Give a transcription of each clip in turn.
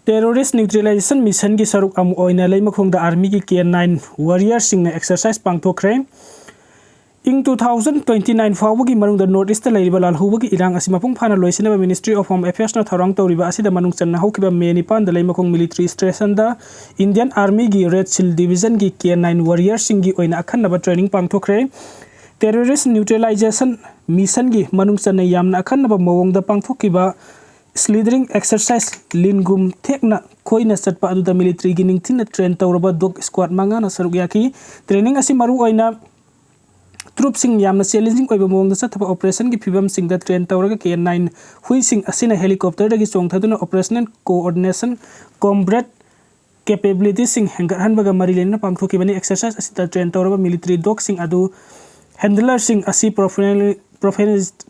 Terrorist neutralization mission की सरुक अमु ओइना लेमखोंगदा army की K9 warrior सिंगना exercise पांगथोखरे ing 2029 फावगी मनुंगदा नॉर्थ ईस्ट लेरिबा लालहुबगी इरांग असि मपुंग फाना लोइसिनबा मिनिस्ट्री ऑफ होम अफेयर्स ना थौरांग तौरिबा असिदा मनुंग चन्ना हौकिबा मे निपान दा लेमखोंग मिलिटरी स्टेशन दा इंडियन आर्मी की रेड शील्ड डिवीजन की K9 warrior सिंगी ओइना अखन्नबा ट्रेनिंग पांगथोखरे terrorist neutralization mission की मनुंग चन्ना यामना अखन्नबा मवोंगदा पांगथोखिबा slithering exercise lingum thekna khoina chatpa aduda military gi ningthina train tawraba dog squad manga na saruk yaki training asi maru oina troops sing yamna challenging oiba mongda chathaba operation gi phibam sing da train tawraga K9 hui sing asina helicopter dagi chongthaduna operational coordination combat capability sing hangar hanbaga marilena pangthokibani exercise asita train tawraba military dog sing adu handler sing asi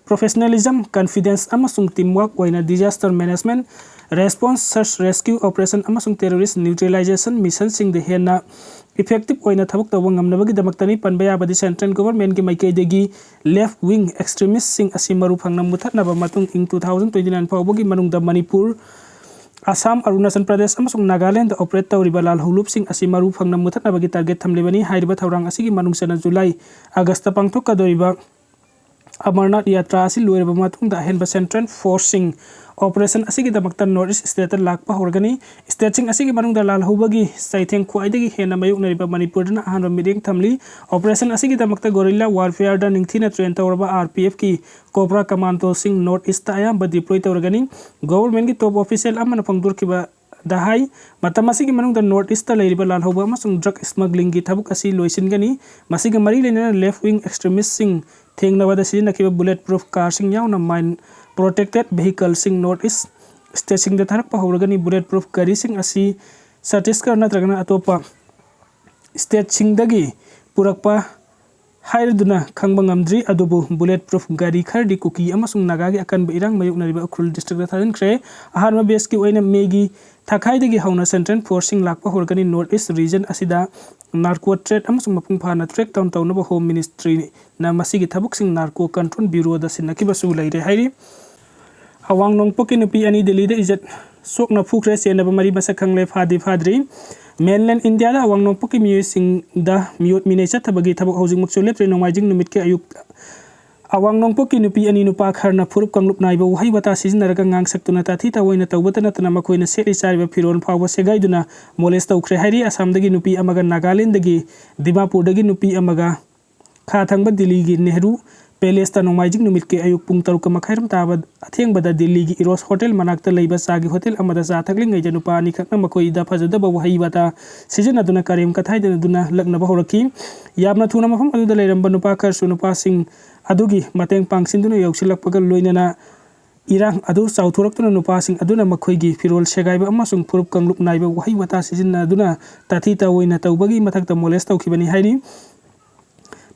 professionalism confidence amasung teamwork oina disaster management response search rescue operation amasung terrorist neutralization mission sing de hena effective oina thabuk tawang ngamnabagi damaktani panbaya badi central government ki maikei degi left wing extremists sing asimaru phangna muthatna ba matung ing 2029 fawbagi manung da Manipur Assam Arunachal Pradesh amasung Nagaland operate tawriba lal hulup sing asimaru phangna muthatna bagi target thamlebani hairiba thaurang asigi manung sana July August pangthok kadoriba Amarnath yatra asi loirba matung da henba central forcing operation asigi damakta north east state lakpa horgani state sing asigi manung da lal hubagi saitheng khuaidagi hena mayuk nariba Manipur na ahanra meeting thamli operation asigi damakta guerrilla warfare da ningthina train tawraba RPF ki Cobra commando sing north east ayam ba deploy tawrgani government ki top official amana pangdur kiba dahai matamasi ki manung da north east leiriba lal hoba amasung drug smuggling ki thabuk asi loisin gani masiga mari lena left wing extremists sing thengnabada sina kiba bulletproof car sing yauna mine protected vehicle sing north east state sing da tharak pa horgani bulletproof gari sing asi Chhattisgarh natragana atopa state sing dagi purakpa haiduna khangba ngamdri adubu bulletproof gari khardi Kuki amasung Nagagi Akanba irang mayuk nariba Ukhrul district da tharinkhre ahanma base ki oina megi thakai dagi hauna central forcing lakpa horgani north east region asida narco trade amasung mapung phana track down tawnaba home ministry na masigi thabuk sing narco control bureau da sinakiba su laire hairi awang nongpoki nupi ani Delhi da ijat sokna phukre senaba mari basa khangle phadri mainland India da awang nongpoki mi sing da miot minesa thabagi thabuk housing mukso lepre nongmaijing numit ke ayuk awang nongpoki nupi ani nupa kharna phurup kanglup naiba wahai bata sizinaraga ngang saktuna tathi tawoina tawbatana tana makoina seri sariba phiron phawba segaiduna molest tawkhre hairi Assam dagi nupi amaga Nagaland dagi Dimapur dagi nupi amaga kha thangba Delhi gi Nehru Palace ta nongmaijing numit ke ayuk pung taruk makhairam taba atheng bada Delhi gi Eros Hotel manakta leiba sagi hotel amada sa thakling ngai janupa ani khakna makoi da phajada ba wahai bata sijana duna karim kathai duna lagna ba horaki yamna thuna mafam adu da leiram banupa khar sunupa sing adugi mateng pangsin duna yausilak pagal loinana irang adu sauthurak tuna nupa sing aduna makhoi gi firol segai ba amasung phurup kanglup naiba wahai bata sijina duna tathi ta woina tawbagi mathakta molest tawkhibani hairi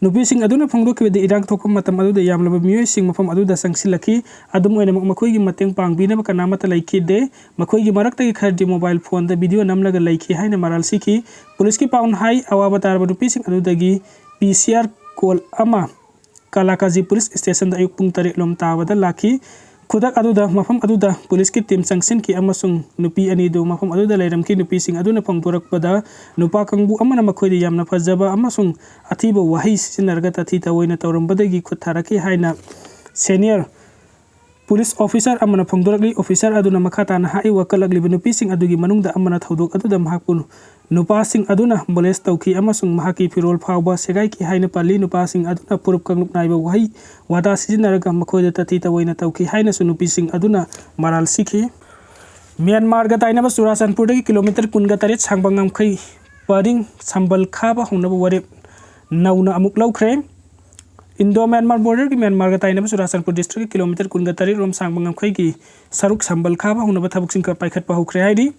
nupi sing aduna phangdo ki de irang thokam matam adu de yamlaba mioi sing mafam adu da sangsilaki adum oina makhoi gi mateng pangbina ba kanama ta laiki de makhoi gi marakta gi khardi mobile phone da video namlaga laiki haina maral siki police ki paun hai awaba tarba nupi sing adu dagi PCR call ama Kalakaji police station da ayuk pung tare lom tawa da laki khudak aduda mafam aduda police ki team sangsin ki amasung nupi ani do mafam aduda leiram ki nupi sing aduna phangpurak pada nupa kangbu amana makhoi de yamna fajaba amasung athiba wahi sinarga tathi tawoina tawrambadagi khutharaki haina senior police officer amana phangdurakli officer aduna makhata na hai wakalagli nupi sing adugi manungda amana thodok aduda mahakun nupa sing aduna molest tawki amasung mahaki firol phawba segai ki haina pali nupa sing aduna purup kanglup naiba wahai wada sizinaraga makhoi da tathi tawoina tawki haina su nupi sing aduna maral sikhi Myanmar ga tainaba Churachandpur dagi kilometer kunga taret sangbangam khai paring sambal khaba honaba ware nauna amuk laukhre Indo Myanmar border ki Myanmar ga tainaba Churachandpur district ki kilometer kunga taret rom sangbangam khai ki saruk sambal khaba honaba thabuk sing ka paikhat pa Houkhre hairi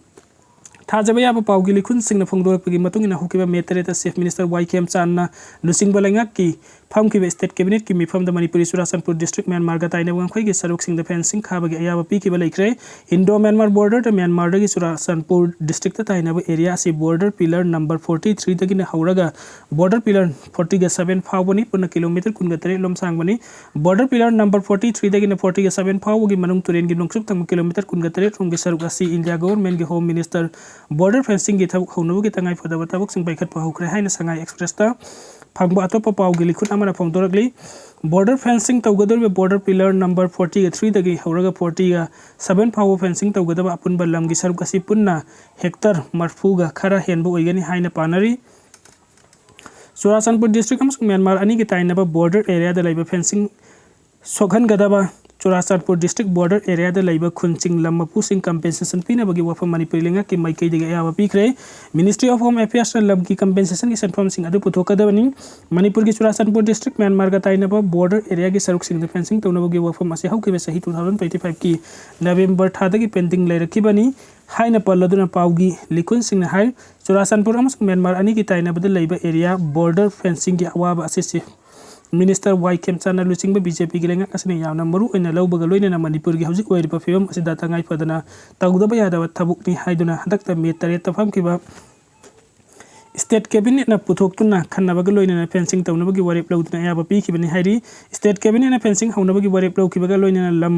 Thajaba yaba pawgi likhun singna phongdorapagi matungina hukiba metere ta chief minister YKM channa lusing balangak ki फामखिबा state cabinet की मिफम द मणिपुरी Churachandpur district Myanmar गा ताइना वंखै गी सरुक सिंग द फेंसिंग खाबगे अयाबा पीखिबा लेख्रे इंडो म्यांमार बॉर्डर द म्यांमार दगी चुराचंदपुर डिस्ट्रिक्ट द ताइना एरिया से बॉर्डर पिलर नंबर 43 दगी न हौरगा बॉर्डर पिलर 47 फावबनी पुना किलोमीटर कुनगतरे लोमसांगबनी बॉर्डर पिलर नंबर 43 दगी न 47 फावगी मनung तुरेन गी नोंगसुक तंग किलोमीटर कुनगतरे रोंगे सरुक असी इंडिया गवर्नमेंट गे होम मिनिस्टर बॉर्डर फेंसिंग गी थबुक हौनबु गी तंगाई फदबा तबुक सिंग बाइखत हौखरे हाइना संगाई एक्सप्रेस ता फंगबा अतोप पाव गी लिखुन अमना फोंदोरगली बॉर्डर फेंसिंग तौगदर बॉर्डर पिलर नंबर 43 दगी हौरगा 47 फाव फेंसिंग तौगदबा अपुनबा लमगी सरुक असी पुन्ना हेक्टर मरफूगा खरा हेनबु ओइगनी हाइना पानरी चुराचंदपुर डिस्ट्रिक्ट म्यांमार अनी की ताइनबा बॉर्डर एरिया द लाइबा फेंसिंग सोखन गदबा चुराचंदपुर डिस्ट्रिक्ट बॉर्डर एरिया द लाइबा खुनचिंग लम मपुसिंग कंपेंसेशन पीनबगी वफम मणिपुरी लेंगा की माइकई दगे अयाबा पीखरे मिनिस्ट्री ऑफ होम अफेयर्स लम की कंपेंसेशन की सेंफम सिंग अदु पुथोकदबनी मणिपुर की चुराचंदपुर डिस्ट्रिक्ट म्यांमार का ताइनबा बॉर्डर एरिया की सरुक सिंग फेंसिंग तौनबगी वफम असे हौकिबे सही 2025 की नवंबर थादगी पेंडिंग लेरखिबनी हाइना पल्लदुना पाउगी लिखुन सिंग हाइ चुराचंदपुर म्यांमार अनी की ताइनबद लाइबा एरिया बॉर्डर फेंसिंग की अवाब असे मिनिस्टर वाई खेमचाना लुचिंग बीजेपी की लेंगा असने यावना मरु ओइना लौबगा लोइना मणिपुर की हौजिक ओइरिबा फिवम असे दाता ngai फदना तौदबा यादव थबुकनी हाइदुना हदकता मे तरे तफम किबा स्टेट कैबिनेट ना पुथोक्तुना खन्नबगा लोइना फेंसिंग तौनबगी वरेप लौदुना याबा पीखिबनी हाइरी स्टेट कैबिनेट ना फेंसिंग हौनबगी वरेप लौखिबगा लोइना लम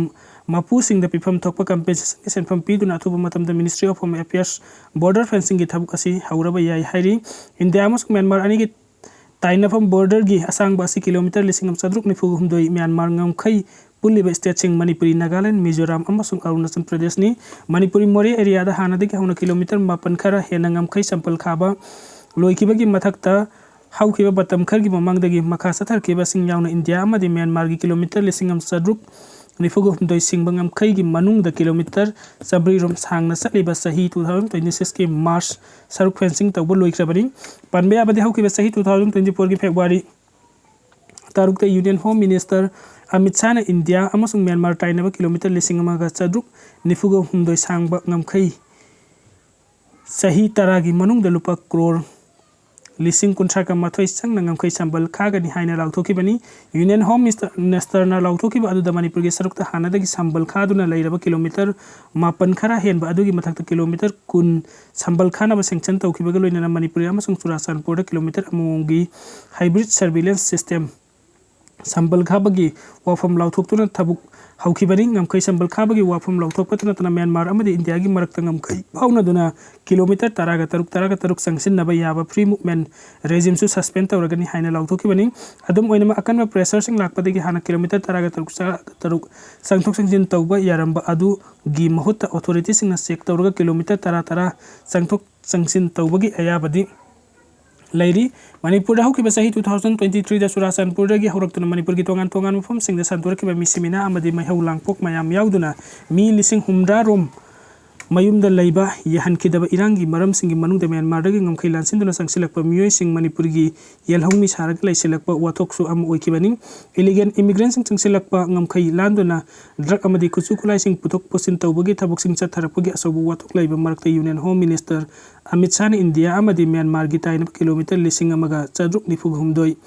मपू सिंग द पिफम थोकपा कंपेंसेशन के सेंफम पीदुना अथुबा मतम द ministry of home affairs border fencing की थबुक असी हौरबा याई हाइरी इंडिया मस म्यांमार अनी की ताइनफम बॉर्डर की असंग बासी किलोमीटर लिसिंग सदरुक निफुग हुमदोई म्यांमार ngमखै पुलिबा स्टेट सिंग मणिपुरी नागालैंड मिजोराम अमसुंग अरुणाचल प्रदेश नि मणिपुरी मोरे एरिया दा हानादगी हौना किलोमीटर 9 खरा हेना ngमखै संपल खाबा लोइखिबगी मथकता हौखिबा बतम खरगी ममांगदगी मखा सथरखिबा सिंग यावना इंडिया अमदि म्यांमार की किलोमीटर लिसिंग सदरुक निफुग हुमदोई सिंग ngमखै की मनुंग द किलोमीटर सबरी रोम सांगना सलिबा सही 2026 के मार्च सरुक फेंसिंग तौबो लोइख्रबनी पनबे आबदि हौखिबा सही 2024 की फेब्रुआरी तारुक द union home minister Amit Shah ने इंडिया अमसुंग म्यांमार ताइनबा किलोमीटर लिसिंग अमगा सदरुक निफुग हुमदोई सांगबा ngमखै सही तरागी मनुंग द लुपा करोड़ लिसिंग कुंथ्रा का मथोई संग ngमखै संबल खागनी हाइना लाउथोखिबनी यूनियन होम मिनिस्टर ना लाउथोखिबा अदुदा मणिपुर के सरुक हानादगी संबल खादुना लैरबा किलोमीटर 9 खरा हेनबा अदुगी मथकता किलोमीटर 10 संबल खानाबा सेंक्शन तौखिबगा लोइना मणिपुर अमसुंग चुराचंदपुर किलोमीटर अमोंगी हाइब्रिड सर्विलेंस सिस्टम संबल खाबगी वाफम लाउथोक्तुना थबुक हौखिबनी ngमखै संबल खाबगी वाफम लाउथोकपतना तना म्यांमार अमदि इंडिया की मरक्ता ngमखै फाउनादुना किलोमीटर 13 संगसिनबा याबा फ्री मूवमेंट रेजिम सु सस्पेंड तौरगनी हाइना लाउथोखिबनी अदुम ओइनमा अकनबा प्रेशर सिंग लाकपदगी हाना किलोमीटर 13 संगथोक संजिन तौबा यारंबा अदु गी महुत authority सिंगना check तौरगा kilometre 13 संगथोक संगसिन तौबगी अयाबदी Larry Manipur हौखिबा सही 2023 दा चुराचंदपुर दगी हौरक्तुना मणिपुर की तोंगान तोंगान मफम सिंग दा संतोरखिबा मिसिमिना अमदि मैहौ लांगपोक मयाम याउदुना मी लिसिंग हुमदा रोम मयुमदा लैबा यहनखिदबा इरांगी मरम सिंगी मनुंगदा म्यांमार दगी ngमखै लानसिनदुना संगसिलकपा मियोय सिंग मणिपुर की येलहौमी सारग लैसिलकपा वाथोकसु अम ओइखिबनी इलिगेन इमिग्रेंट सिंग संगसिलकपा ngमखै लानदुना ड्रग अमदि खुचु खुलाई सिंग पुथोक पुसिन तौबगी थबुक सिंग चथरपगी असौबु वाथोक लैबा मरक्ता union home minister Amit Shah ने इंडिया अमदि म्यांमार की ताइनब किलोमीटर लिसिंग अमगा चद्रुक निफुग हुमदोई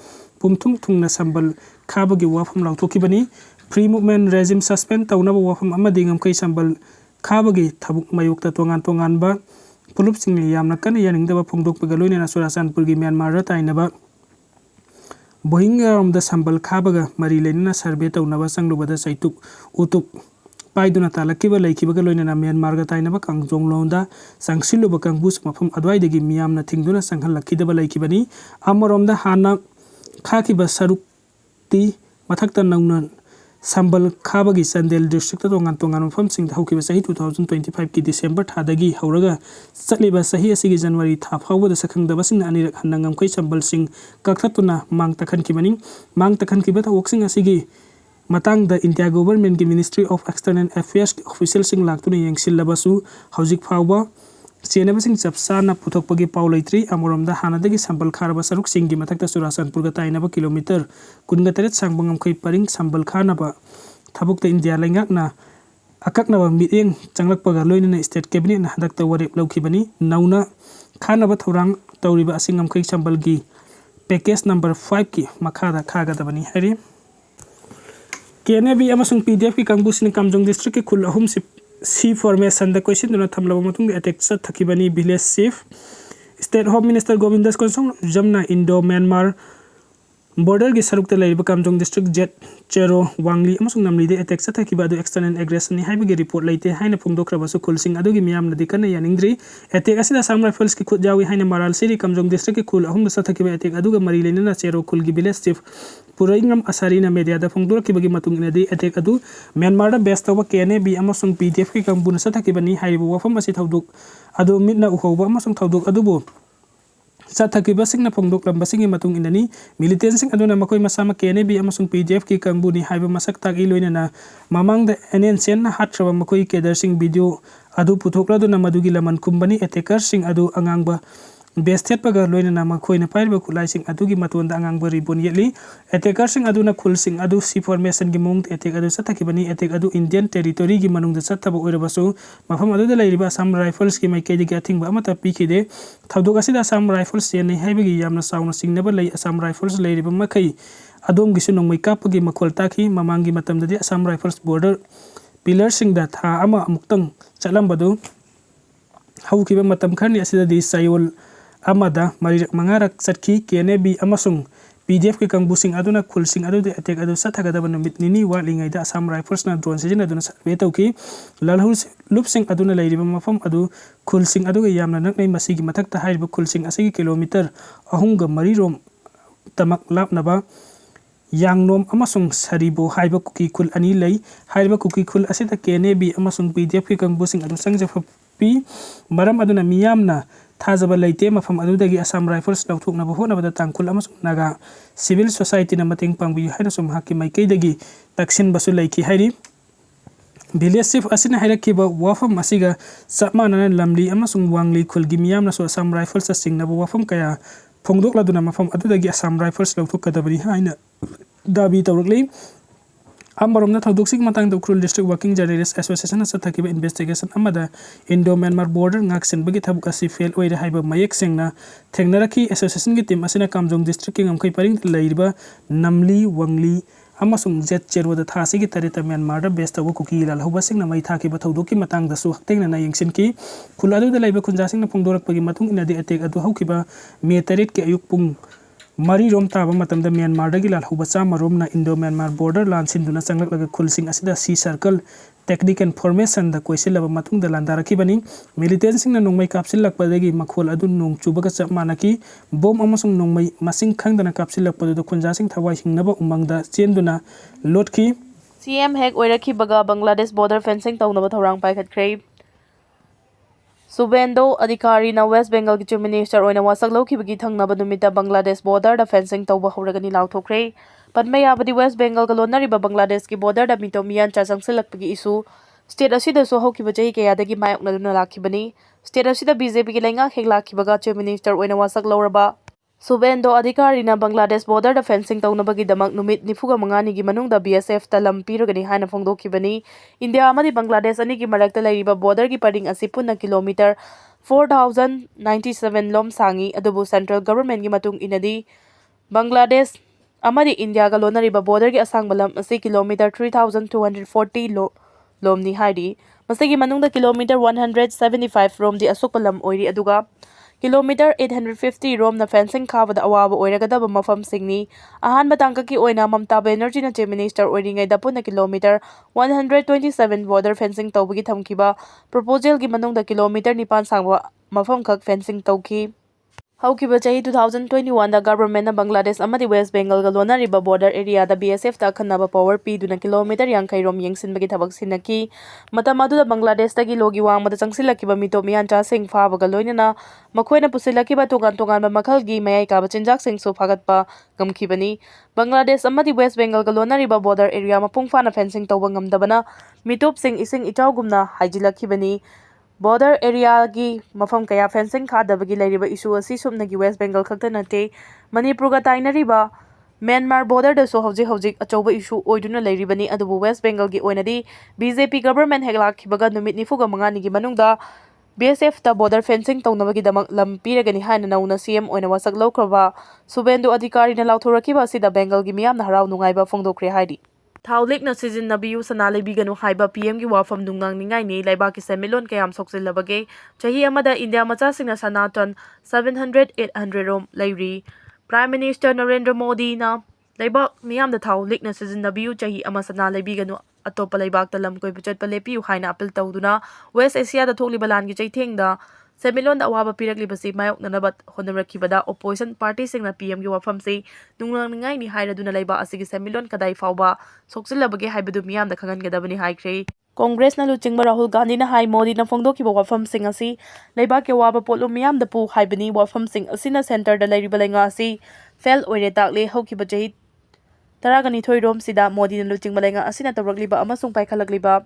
पुमथुंग थुंगना संबल खाबगी वाफम लाउथोखिबनी फ्री मूवमेंट रेजिम सस्पेंड तौनबा वाफम अमदि ngमखै संबल खाबगी थबुक मयुक्ता तोंगान तोंगानबा पुलुप सिंगनि यामना कन यानिंगदबा फोंदोकपगा लोइना चुराचंदपुर की म्यांमार ताइनबा बोहिंगरोम द संबल खाबगा मरी लेना सर्वे तौनबा संगलुबदा सैतुक उतुक पाइदुना तालकिबा लैखिबगा लोइना म्यांमार गा ताइनबा कांगजोंगलोंदा संगसिलुबा कांगबुस मफम अद्वाइदगी मियामना थिंगदुना संगहलखिदबा लैखिबनी अमरोमदा हाना खाखिबा सरुक्ति मथक्ता नौना संबल खाबगी चंदेल डिस्ट्रिक्ट तोंगान तोंगान मफम सिंग हौखिबा सही 2025 की दिसंबर थादगी हौरगा चलिबा सही असिगी जनवरी था फावबदा सखंगदबसिंग अनिरक हन्ना ngमखै संबल सिंग कखथुना मांग तखनखिबनी मांग तखनखिबा थवक्सिंग असिगी मतंग द इंडिया गवर्नमेंट की मिनिस्ट्री ऑफ एक्सटर्नल अफेयर्स की ऑफिशियल सिंग लाक्तुना यंगसिलबसु हौजिक फावबा चेनबसिंग चपसाना पुथोकपगी पाउ लैत्री अमरोमदा हानादगी संबल खारबा सरुक सिंगी मथक्ता चुराचंदपुर गा ताइनबा किलोमीटर 19 सांगबा ngमखै परिंग संबल खानाबा थबुकता इंडिया लैंगाकना अककनबा मिएंग चंगलकपगा लोइना स्टेट कैबिनेट ना हदकता वरेप लौखिबनी नौना खानाबा थौरांग तौरिबा असि ngमखै संबलगी पैकेज नंबर 5 की मखादा खागदबनी हरी केनेबी अमसुंग पीडीएफ की कांगबुसिन कामजोंग डिस्ट्रिक्ट की खुल अहुम सी फॉर्मेशन द क्वेश्चन दुना थमलबा मतुंग अटैक थकीबनी village chief state home minister Govindas कोसोंग जमना Indo Myanmar border gi saruk te leiba kamjong district jet chero wangli amasung namli de attack sa thakiba adu external aggression ni haiba gi report leite haina phungdokra basu khulsing adu gi miyam na dikana yaningdri attack asida sam rifles ki khut jawi haina maral siri kamjong district ki khul ahum sa thakiba attack adu ga mari leina chero khul gi village chief puraingam asari na media da phungdor ki bagi matung ina di attack adu myanmar da best tawa kene bi amasung pdf ki kambun sa thakiba ni haiba wafam asi thauduk adu mitna uhoba amasung thauduk adu bo Khutlaipaibasing na phongdoklambasing matung inani militancy aduna makoi masama KNB amasung PDF ki kangbuni haiba masak tagi loina na mamang da NNCN na hatraba makoi kedar sing video adu puthokla duna madugi laman kumbani attacker sing adu angangba bestet paga loina na makoi na pairba khulai sing adugi matonda angangba ribon yeli attacker sing aduna khul sing adu C formation gi mung attack adu sathakibani attack adu Indian territory gi manung da sathaba oirabasu mafam adu da lairiba Assam rifles ki mai kedi ga thingba amata pikide thaudok asida Assam rifles se nei haibagi yamna sauna singnaba lei Assam rifles lairiba makai adom gi sunong mai kapagi makhol takhi mamangi matam da Assam rifles border pillar sing da tha ama amuktang chalambadu haukiba matam kharni asida di sayol amada marirak mangarak satki KNB amasung PDF ki kangbusing aduna khulsing adu de attack adu sathagada banamit nini walingai da Assam rifles na drone sijin aduna sarve tauki lalhul lupsing aduna lairiba mafam adu khulsing adu ga yamna naknai masigi mathak ta hairiba khulsing asigi kilometer ahum ga mari rom tamak lapnaba yangnom amasung saribo haiba kuki khul ani lei haiba kuki khul asita KNB amasung PDF ki kangbusing adu sangjafa pi maram aduna miyamna thajaba leite mafam adudagi Assam rifles lauthukna bahona bada tangkul amasung naga civil society na mating pangbi haina sum hakki maikei dagi taksin basu leiki hairi village chief asina hairakiba wafam asiga sapmana lamli amasung wangli khulgi miyamna so Assam rifles singna wafam kaya phongdokla duna mafam adudagi Assam rifles lauthukadabani haina dabi tawrukli Ambaromna thaudok matang Ukhrul District Working Journalists Association sa thakiba investigation amada Indo Myanmar border ngaksen bagi thabuk asi fail oire haiba mayek sengna thengnaraki association gi team asina kamjong district ki ngamkhai paring leiba namli wangli amasung jet cherwa da thasi gi tarita Myanmar da best tawo kuki lal hoba singna mai thaki ba thaudok ki matang da su hakteng na yengsin ki khuladu da leiba kunjasing na phongdorak pagi matung ina de attack adu haukiba me tarit ke ayuk pung mari rom taba matam da Myanmar da gilal hubacha marom na Indo Myanmar border lan sinduna changlak laga khulsing asida C circle technique and formation da question laba matung da landaraki bani militant sing na nongmai kapsil lakpa dagi makhol adu nong chubaga chap manaki bom amasung nongmai masing khangdana kapsil lakpa da khunja sing thawai hingnaba umang da chenduna lotki CM hek oiraki baga Bangladesh border fencing tawnaba thorang paikhatkre Subendo adhikari na West Bengal ki Chief Minister oina wasak lawkhibagi thangnaba numita Bangladesh border da fencing tawba hawragani lauthokre padmayabadi West Bengal ka lonariba Bangladesh ki border da mitomiyan chasangsilakpagi isu state asida so hawkiba chahi kayadagi mayokna duna lakhibani state asida BJP ki lainga heklakhibaga Chief Minister oina wasak lawraba Subendo adhikari na Bangladesh border da fencing tawnabagi damak numit 95 gi manungda BSF ta lampiragani haina phongdokhibani India amadi Bangladesh ani gi marakta lairiba border gi paring asi punna kilometer 4097 lom sangi adubu central government gi matung inadi Bangladesh amadi India ga lonariba border gi asang balam asi kilometer 3240 lomni haidi masigi manungda kilometer 175 rom di asokpalam oiri aduga kilometer 850 rom na fencing khabada awaba oiragadaba mafam singni ahan batangka ki oina Mamta Banerjee na Chief Minister oiringai da punna kilometer 127 border fencing tawbagi thamkiba proposal gi manungda kilometer 9 sangwa mafam khak fencing tawki haukiba chahi 2021 da government na Bangladesh amadi West Bengal ga lonariba border area da BSF ta khanaba power pi duna kilometer 50 rom yengsinbagi thabak sinaki matam adu da Bangladesh ta gi logi wangmada changsilakiba mitomiyan cha sing phabaga loinana makhoina pusilakiba togan ba makhal gi mayai ka bachinjak sing so phagatpa gamkhibani Bangladesh amadi West Bengal ga lonariba border area mapung fana fencing tawba ngamdabana mitop sing ising ichawgumna haijilakibani border area gi mafam kaya fencing khadabagi lairiba issue asi sumnagi West Bengal khakta nate Manipur ga tainariba Myanmar border da so hojik achauba issue oiduna lairibani adubu West Bengal gi oinadi BJP government heglakhibaga numit 95 ni gi manungda BSF border fencing tौनबगीदमक lam piragani haina nauna CM oina wasak laukraba Subendu Adhikari na lauthurakiba asida Bengal gi miyamna harau nungaiba fongdokre haidi. Thaulikna sizinnabiyu sana leibiganu haiba PM gi wafam nungnang ningai ni laibaki semilon kayam soksilabage chahi amada India machasingna sanaton 700-800 rom leiri. Prime Minister Narendra Modi na laibak miyamda thaulikna sizinnabiyu chahi ama sana leibiganu atopa laibak talam koi puchat palepiyu haina apil tawduna West Asia da thokli balan gi chaithengda Semilon da awaba piraklibasi mayok nanabat honarakibada opposition party singna PM gi wafam se nunglang ningai ni hairaduna laiba asigi Semilon kadai fauba soksilabage haibadu miyamda khangangadabani haikre. Congress na luchingba Rahul Gandhi na hai Modi na fongdokiba wafam sing asi laiba ke waba potlo miyamda pu haibani wafam sing asina center da lairiba lenga asi fail oire takle haukiba jahi taragani thoi rom sida Modi na luchingba lenga asina tawrakliba amasung paikhalakliba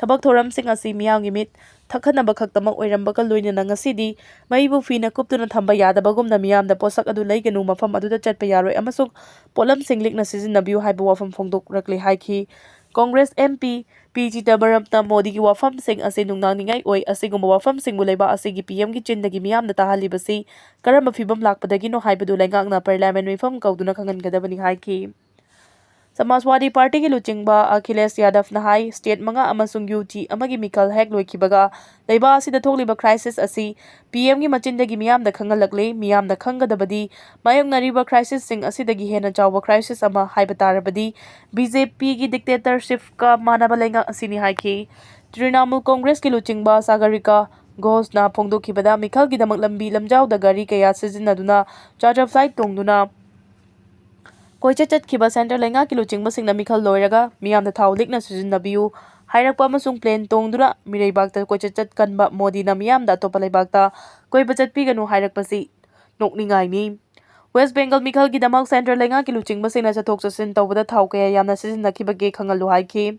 Tabak thoram sing asi miyang gimit thakhanaba khaktamang oirambaka loinana ngasidi maibu fina kuptuna thamba yadabagumna miyamda posak adu leiganu mafam aduda chatpa yaroi amasung polam singlikna sizinnabiyu haiba wafam fongdokrakle haiki. Congress MP PG Tabaramta Modi gi wafam sing asi nungnang ningai oi asigumba wafam singbu leiba asigi PM gi chindagi miyamda tahalibasi karamba fibam lakpadagi no haibadu lengakna parliament mifam kauduna khangangadabani haiki. Samajwadi Party ki luchingba Akhilesh Yadav na hai state manga amasung UT amagi Mikhal hek loikibaga leiba asida thokliba crisis asi PM gi machindagi miyamda khangalakle miyamda khangadabadi mayoknariba crisis sing asidagi hena chawba crisis ama haiba tarabadi BJP gi dictatorship ka manaba lenga asini haiki. Trinamool Congress ki luchingba Sagarika Ghosh na phongdokibada Mikhal gi damak lambi lamjawda gari kaya sizinaduna charter flight tongduna Koichat kiba center lenga ki luchingba singna Mikhal loiraga miyamda thaulikna sizinnabiyu hairakpa amasung plane tongduna mireibakta koichat kanba Modi na miyamda atopa leibakta koiba chatpiganu hairakpasi nokningai ni. West Bengal Mikhal gi damak center lenga ki luchingba singna chathok chasin tawbada thau kaya yamna sizinnakibage khangalu haiki.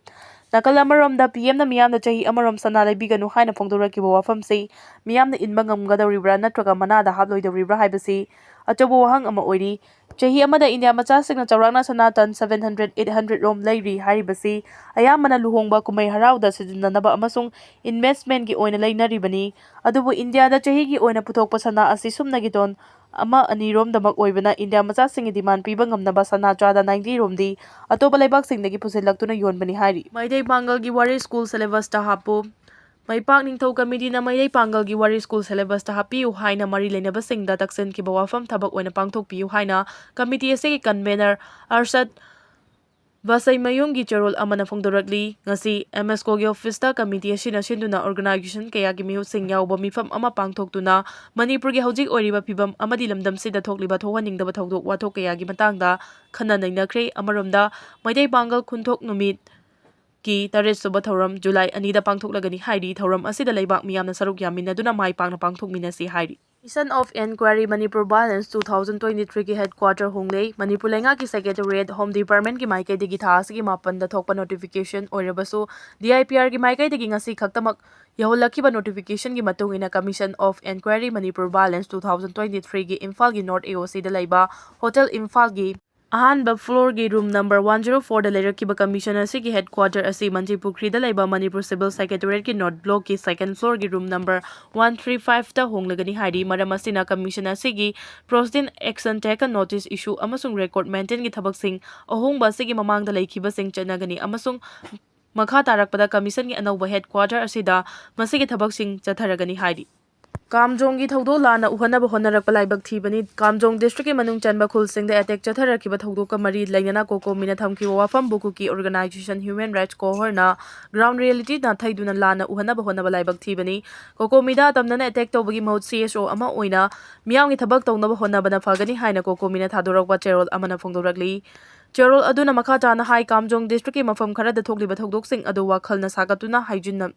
Nakal amaromda PM na miyamda chahi amarom sana leibiganu haina phongdorakiba wafam se miyamda inba ngamgadawribra natraga manada haploidawribra haibasi achobo wahang ama oiri. Chahi amada India machasingna chawrakna sanatan 700-800 rom leiri haribasi ayamana luhongba kumai harauda sizinnanaba amasung investment gi oina leinaribani adubu India da chahi gi oina puthokpa sana asi sumnagi ton ama anirom damak oibana India machasinggi demand piba ngamnaba sana chada 90 romdi atopa leibaksingdagi pusilaktuna yonbani hari. Maidai Pangal gi wari school syllabus ta hapu Maipak Ningthau Committee na Maidai Pangal gi wari school syllabus ta hapiu haina mari leinabasingda taksin ki bawafam thabak oina pangthokpiu haina committee ase ki convener Arshad Vasaimayung gi charol amana phongdorakli ngasi MSCO gi office ta committee asina sinduna organization kaya gi mihu sing yawba mifam ama pangthoktuna Manipur gi hojik oiriba phibam amadi lamdam sida thokliba thohaningdaba thodok wathok kaya gi matangda khana nainakre amaromda Maidai Pangal khunthok numit ki taret suba thoram July 2 da pangthoklagani hairi thoram asida leibak miyamna saruk yaminaduna mai pangna pangthokminasi hairi. Commission of Inquiry Manipur Violence 2023 ki headquarter Hongle Manipur lenga ki secretariat Home Department ki maikai degi tha asigi mapan da thokpa notification oirabasu DIPR ki maikai degi ngasi khaktamak yaholakiba notification ki matungina Commission of Inquiry Manipur Violence 2023 ki Imphal gi North AOC da leiba Hotel Imphal gi Ahanba floor gi room number 104 da leirakiba commission asigi headquarter asi Manjipukri da leiba Manipur Civil Secretariat ki North Block ki second floor gi room number 135 ta honglagani hairi maram asina commission asigi proceeding action taken notice issue amasung record maintain gi thabaksing ahongba asigi mamangda leikiba sing chanagani amasung makha tarakpada commission gi anauba headquarter asida masigi thabaksing chatharagani hairi. Kamjong gi thawdo lana uhanaba honarakpa laibak thibani Kamjong district ki manung chanba khulsingda attack chatharakiba thawdo ka mari lainana koko mina thamki wafam bukuki organization human rights cohorna ground reality na thaiduna lana uhanaba honaba laibak thibani koko mida tamnana attack tawbagi mahut CSO ama oina miyamgi thabak tawnaba honaba na phagani haina koko mina thadorakwa cherol amana phongdorakli cherol aduna makha tana hai Kamjong district ki mafam khara da thokliba thawdoksing adu wakhalna sagatuna haijinna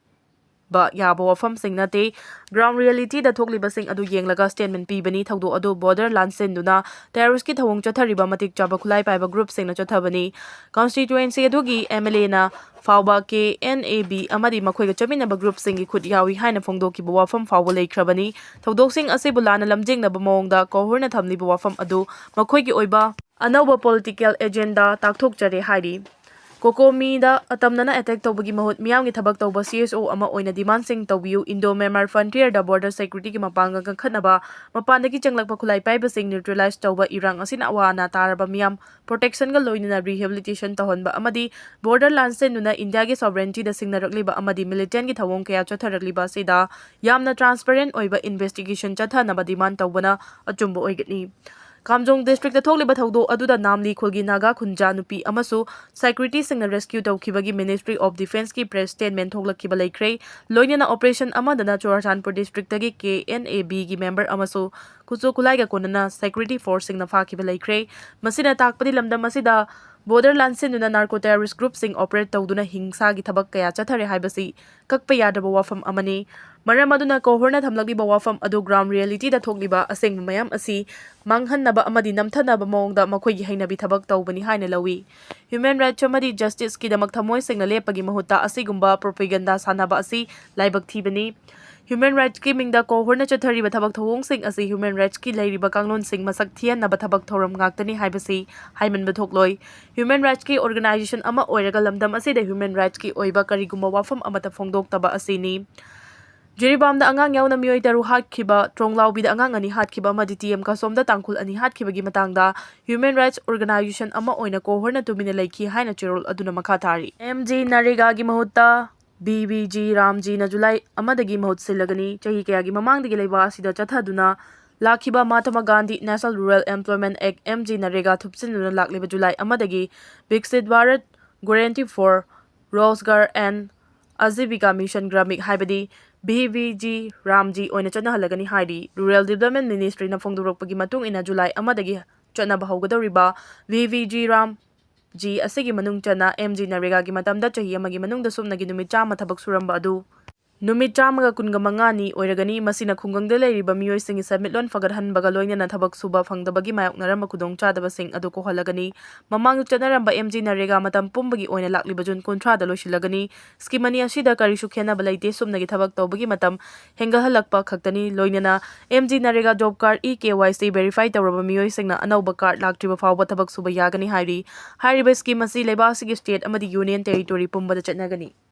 ba yaba wafam sing nate ground reality da thokliba sing adu yenglaga statement pibani thawdo adu border lansen duna terrorist ki thawong chathariba matik chaba Khutlaipaibasing group sing na chathabani constituency adu gi MLA na fawba ke NAB amadi makhoi ga chaminaba group sing gi khut yawi haina phongdoki ba wafam fawba leikrabani thawdok sing ase bulana lamjing na ba mawngda kohorna thamli ba wafam adu makhoi gi oiba anauba political agenda takthok jare hairi ꯀꯣꯀꯣꯃꯤꯗ ꯑꯇꯝꯅꯅ attack ꯇꯧꯕꯒꯤ ꯃꯍꯨꯠ ꯃꯤꯌꯥꯝꯒꯤ ꯊꯕꯛ ꯇꯧꯕ CSO ꯑꯃ ꯑꯣꯏꯅ ꯗꯤꯃꯥꯟꯗꯁꯤꯡ ꯇꯧꯕꯤꯌꯨ ꯏꯟꯗꯣ-ꯃ꯭ꯌꯥꯟꯃꯥꯔ ꯐ꯭ꯔꯟꯇꯤꯌꯔꯗ ꯕꯣꯔꯗꯔ ꯁꯦꯀ꯭ꯌꯨꯔꯤꯇꯤꯒꯤ ꯃꯄꯥꯡꯒꯜ ꯀꯟꯈꯠꯅꯕ ꯃꯄꯥꯟꯗꯒꯤ ꯆꯪꯂꯛꯄ ꯈꯨꯠꯂꯥꯏꯄꯥꯏꯕꯁꯤꯡ ꯅ꯭ꯌꯨꯇ꯭ꯔꯦꯂꯥꯏꯖ ꯇꯧꯕ ꯏꯔꯥꯡ ꯑꯁꯤꯅ ꯑꯋꯥ-ꯑꯅꯥ ꯇꯥꯔꯕ ꯃꯤꯌꯥꯝ ꯄ꯭ꯔꯣꯇꯦꯛꯁꯟꯒ ꯂꯣꯏꯅꯅ ꯔꯤꯍꯦꯕꯤꯂꯤꯇꯦꯁꯟ ꯇꯧꯍꯟꯕ ꯑꯃꯗꯤ ꯕꯣꯔꯗꯔ ꯂꯥꯟꯁꯤꯟꯗꯨꯅ ꯏꯟꯗꯤꯌꯥꯒꯤ ꯁꯣꯚꯔꯦꯟꯇꯤꯗ ꯁꯤꯡꯅꯔꯛꯂꯤꯕ ꯑꯃꯗꯤ ꯃꯤꯂꯤꯇꯦꯟꯒꯤ ꯊꯧꯑꯣꯡ ꯀꯌꯥ ꯆꯠꯊꯔꯛꯂꯤꯕ ꯑꯁꯤꯗ ꯌꯥꯝꯅ ꯇ꯭ꯔꯥꯟꯁꯄꯔꯦꯟ ꯑꯣꯏꯕ ꯏꯟꯚꯦꯁꯇꯤꯒꯦꯁꯟ ꯆꯠꯊꯅꯕ ꯗꯤꯃꯥꯟꯗ ꯇꯧꯕꯅ ꯑꯆꯨꯝꯕ ꯑꯣꯏꯒꯅꯤ꯫ ꯀꯥꯝꯖꯣꯡ ꯗꯤꯁꯇ꯭ꯔꯤꯛꯇ ꯊꯣꯛꯂꯤꯕ ꯊꯧꯗꯣꯛ ꯑꯗꯨꯗ ꯅꯥꯝꯂꯤ ꯈꯨꯜꯒꯤ ꯅꯥꯒꯥ ꯈꯨꯟꯖꯥ ꯅꯨꯄꯤ ꯑꯃꯁꯨ ꯁꯦꯀ꯭ꯌꯨꯔꯤꯇꯤꯁꯤꯡꯅ ꯔꯦꯁꯀ꯭ꯌꯨ ꯇꯧꯈꯤꯕꯒꯤ ꯃꯤꯅꯤꯁꯇ꯭ꯔꯤ ꯑꯣꯐ ꯗꯤꯐꯦꯟꯁꯀꯤ ꯄ꯭ꯔꯦꯁ ꯁ꯭ꯇꯦꯠꯃꯦꯟꯠ ꯊꯣꯛꯂꯛꯈꯤꯕ ꯂꯩꯈ꯭ꯔꯦ꯫ ꯂꯣꯏꯅꯅ ꯑꯣꯄꯔꯦꯁꯟ ꯑꯃꯗꯅ ꯆꯨꯔꯆꯥꯟꯄꯨꯔ ꯗꯤꯁꯇ꯭ꯔꯤꯛꯇꯒꯤ KNABꯒꯤ ꯃꯦꯝꯕꯔ ꯑꯃꯁꯨ ꯈꯨꯠꯁꯨ ꯈꯨꯠꯂꯥꯏꯒ ꯀꯣꯟꯅꯅ ꯁꯦꯀ꯭ꯌꯨꯔꯤꯇꯤ ꯐꯣꯔꯁꯁꯤꯡꯅ ꯐꯥꯈꯤꯕ ꯂꯩꯈ꯭ꯔꯦ꯫ ꯃꯁꯤꯅ ꯇꯥꯛꯄꯗꯤ ꯂꯝꯗꯝ ꯑꯁꯤꯗ ꯕꯣꯔꯗꯔ ꯂꯥꯟꯁꯤꯟꯗꯨꯅ ꯅꯥꯔꯀꯣ ꯇꯦꯔꯣꯔꯤꯁꯠ ꯒ꯭ꯔꯨꯞꯁꯤꯡ ꯑꯣꯄꯔꯦꯠ ꯇꯧꯗꯨꯅ ꯍꯤꯡꯁꯥꯒꯤ ꯊꯕꯛ ꯀꯌꯥ ꯆꯠꯊꯔꯦ ꯍꯥꯏꯕꯁꯤ ꯀꯛꯄ ꯌꯥꯗ꯭ꯔꯕ ꯋꯥꯐꯝ ꯑꯃꯅꯤ꯫ ꯃꯔꯝ ꯑꯗꯨꯅ ꯀꯣꯍꯔꯅ ꯊꯝꯂꯛꯂꯤꯕ ꯋꯥꯐꯝ ꯑꯗꯨ ꯒ꯭ꯔꯥꯎꯟꯗ ꯔꯤꯌꯦꯂꯤꯇꯤꯗ ꯊꯣꯛꯂꯤꯕ ꯑꯁꯦꯡꯕ ꯃꯌꯥꯝ ꯑꯁꯤ ꯃꯥꯡꯍꯟꯅꯕ ꯑꯃꯗꯤ ꯅꯝꯊꯅꯕ ꯃꯑꯣꯡꯗ ꯃꯈꯣꯏꯒꯤ ꯍꯩꯅꯕꯤ ꯊꯕꯛ ꯇꯧꯕꯅꯤ ꯍꯥꯏꯅ ꯂꯧꯏ꯫ ꯍ꯭ꯌꯨꯃꯦꯟ ꯔꯥꯏꯠꯁ ꯑꯃꯗꯤ ꯖꯁꯇꯤꯁꯀꯤꯗꯃꯛ ꯊꯃꯣꯏ ꯁꯦꯡꯅ ꯂꯦꯞꯄꯒꯤ ꯃꯍꯨꯠꯇ ꯑꯁꯤꯒꯨꯝꯕ ꯄ꯭ꯔꯣꯄꯦꯒꯦꯟꯗꯥ ꯁꯥꯟꯅꯕ ꯑꯁꯤ ꯂꯥꯏꯕꯛ ꯊꯤꯕꯅꯤ꯫ ꯍ꯭ꯌꯨꯃꯦꯟ ꯔꯥꯏꯠꯁꯀꯤ ꯃꯤꯡꯗ ꯀꯣꯍꯔꯅ ꯆꯠꯊꯔꯤꯕ ꯊꯕꯛ ꯊꯧꯑꯣꯡꯁꯤꯡ ꯑꯁꯤ ꯍ꯭ꯌꯨꯃꯦꯟ ꯔꯥꯏꯠꯁꯀꯤ ꯂꯩꯔꯤꯕ ꯀꯥꯡꯂꯣꯟꯁꯤꯡ ꯃꯁꯛ ꯊꯤꯍꯟꯅꯕ ꯊꯕꯛ ꯊꯧꯔꯝ ꯉꯥꯛꯇꯅꯤ ꯍꯥꯏꯕꯁꯤ ꯍꯥꯏꯃꯟꯕ ꯊꯣꯛꯂꯣꯏ꯫ ꯍ꯭ꯌꯨꯃꯦꯟ ꯔꯥꯏꯠꯁꯀꯤ ꯑꯣꯔꯒꯅꯥꯏꯖꯦꯁꯟ ꯑꯃ ꯑꯣꯏꯔꯒ ꯂꯝꯗꯝ ꯑꯁꯤꯗ ꯍ꯭ꯌꯨꯃꯦꯟ ꯔꯥꯏꯠꯁꯀꯤ ꯑꯣꯏꯕ ꯀꯔꯤꯒꯨꯝꯕ ꯋꯥꯐꯝ ꯑꯃꯠꯇ ꯐꯣꯡꯗꯣꯛꯇꯕ ꯑꯁꯤꯅꯤ꯫ ꯖꯤꯔꯤꯕꯥꯝꯗ ꯑꯉꯥꯡ ꯌꯥꯎꯅ ꯃꯤꯑꯣꯏ 3 ꯍꯥꯠꯈꯤꯕ, ꯇ꯭ꯔꯣꯡꯂꯥꯎꯕꯤꯗ ꯑꯉꯥꯡ 2 ꯍꯥꯠꯈꯤꯕ ꯑꯃꯗꯤ TM ꯀꯁꯣꯝꯗ ꯇꯥꯡꯈꯨꯜ 2 ꯍꯥꯠꯈꯤꯕꯒꯤ ꯃꯇꯥꯡꯗ ꯍ꯭ꯌꯨꯃꯦꯟ ꯔꯥꯏꯠꯁ ꯑꯣꯔꯒꯅꯥꯏꯖꯦꯁꯟ ꯑꯃ ꯑꯣꯏꯅ ꯀꯣꯍꯔꯅ ꯇꯨꯃꯤꯟꯅ ꯂꯩꯈꯤ ꯍꯥꯏꯅ ꯆꯦꯔꯣꯜ ꯑꯗꯨꯅ ꯃꯈꯥ ꯇꯥꯔꯤ꯫ MG ꯅꯔꯦꯒꯥꯒꯤ ꯃꯍꯨꯠꯇ BVG ꯔꯥꯝꯖꯤꯅ ꯖꯨꯂꯥꯏ 1ꯗꯒꯤ ꯃꯍꯨꯠ ꯁꯤꯜꯂꯒꯅꯤ꯫ ꯆꯍꯤ ꯀꯌꯥꯒꯤ ꯃꯃꯥꯡꯗꯒꯤ ꯂꯩꯕꯥꯛ ꯑꯁꯤꯗ ꯆꯠꯊꯗꯨꯅ ꯂꯥꯛꯈꯤꯕ Mahatma Gandhi national rural employment act MG NREGA ꯊꯨꯞꯆꯤꯟꯗꯨꯅ ꯂꯥꯛꯂꯤꯕ ꯖꯨꯂꯥꯏ 1ꯗꯒꯤ Viksit Bharat guarantee for Rozgar and Ajeevika mission Gramin ꯍꯥꯏꯕꯗꯤ BVG ꯔꯥꯝꯖꯤ ꯑꯣꯏꯅ ꯆꯠꯅꯍꯜꯂꯒꯅꯤ ꯍꯥꯏꯔꯤ꯫ ꯔꯨꯔꯦꯜ ꯗꯤꯚꯦꯂꯞꯃꯦꯟꯠ ꯃꯤꯅꯤꯁꯇ꯭ꯔꯤꯅ ꯐꯣꯡꯗꯣꯔꯛꯄꯒꯤ ꯃꯇꯨꯡ ꯏꯟꯅ ꯖꯨꯂꯥꯏ 1ꯗꯒꯤ ꯆꯠꯅꯕ ꯍꯧꯒꯗꯧꯔꯤꯕ BVG ꯔꯥꯝꯖꯤ ꯑꯁꯤꯒꯤ ꯃꯅꯨꯡ ꯆꯟꯅ MG ꯅꯔꯦꯒꯥꯒꯤ ꯃꯇꯝꯗ ꯆꯍꯤ ꯑꯃꯒꯤ ꯃꯅꯨꯡꯗ ꯁꯨꯞꯅꯒꯤ ꯅꯨꯃꯤꯠ 100 ꯊꯕꯛ ꯁꯨꯔꯝꯕ ꯑꯗꯨ ꯅꯨꯃꯤꯠ 145ꯅꯤ ꯑꯣꯏꯔꯒꯅꯤ꯫ ꯃꯁꯤꯅ ꯈꯨꯡꯒꯪꯗ ꯂꯩꯔꯤꯕ ꯃꯤꯑꯣꯏꯁꯤꯡꯒꯤ ꯁꯦꯟꯃꯤꯠꯂꯣꯟ ꯐꯒꯠꯍꯟꯕꯒ ꯂꯣꯏꯅꯅ ꯊꯕꯛ ꯁꯨꯕ ꯐꯪꯗꯕꯒꯤ ꯃꯥꯌꯣꯛꯅꯔꯝꯕ ꯈꯨꯗꯣꯡꯆꯥꯗꯕꯁꯤꯡ ꯑꯗꯨ ꯀꯣꯛꯍꯜꯂꯒꯅꯤ꯫ ꯃꯃꯥꯡꯗ ꯆꯠꯅꯔꯝꯕ MG ꯅꯔꯦꯒꯥ ꯃꯇꯝ ꯄꯨꯝꯕꯒꯤ ꯑꯣꯏꯅ ꯂꯥꯛꯂꯤꯕ ꯖꯨꯟ 30ꯗ ꯂꯣꯏꯁꯤꯜꯂꯒꯅꯤ꯫ ꯁ꯭ꯀꯤꯝ ꯑꯅꯤ ꯑꯁꯤꯗ ꯀꯔꯤꯁꯨ ꯈꯦꯟꯅꯕ ꯂꯩꯇꯦ, ꯁꯨꯞꯅꯒꯤ ꯊꯕꯛ ꯇꯧꯕꯒꯤ ꯃꯇꯝ ꯍꯦꯟꯒꯠꯍꯜꯂꯛꯄ ꯈꯛꯇꯅꯤ꯫ ꯂꯣꯏꯅꯅ MG NREGA job card eKYC verify ꯇꯧꯔꯕ ꯃꯤꯑꯣꯏꯁꯤꯡꯅ ꯑꯅꯧꯕ ꯀꯥꯔꯗ ꯂꯥꯛꯇ꯭ꯔꯤꯕ ꯐꯥꯎꯕ ꯊꯕꯛ ꯁꯨꯕ ꯌꯥꯒꯅꯤ ꯍꯥꯏꯔꯤ꯫ ꯍꯥꯏꯔꯤꯕ ꯁ꯭ꯀꯤꯝ ꯑꯁꯤ ꯂꯩꯕꯥꯛ ꯑꯁꯤꯒꯤ ꯁ꯭ꯇꯦꯠ ꯑꯃꯗꯤ ꯌꯨꯅꯤꯌꯟ ꯇꯦꯔꯤꯇꯣꯔꯤ ꯄꯨꯝꯕꯗ ꯆꯠꯅꯒꯅꯤ꯫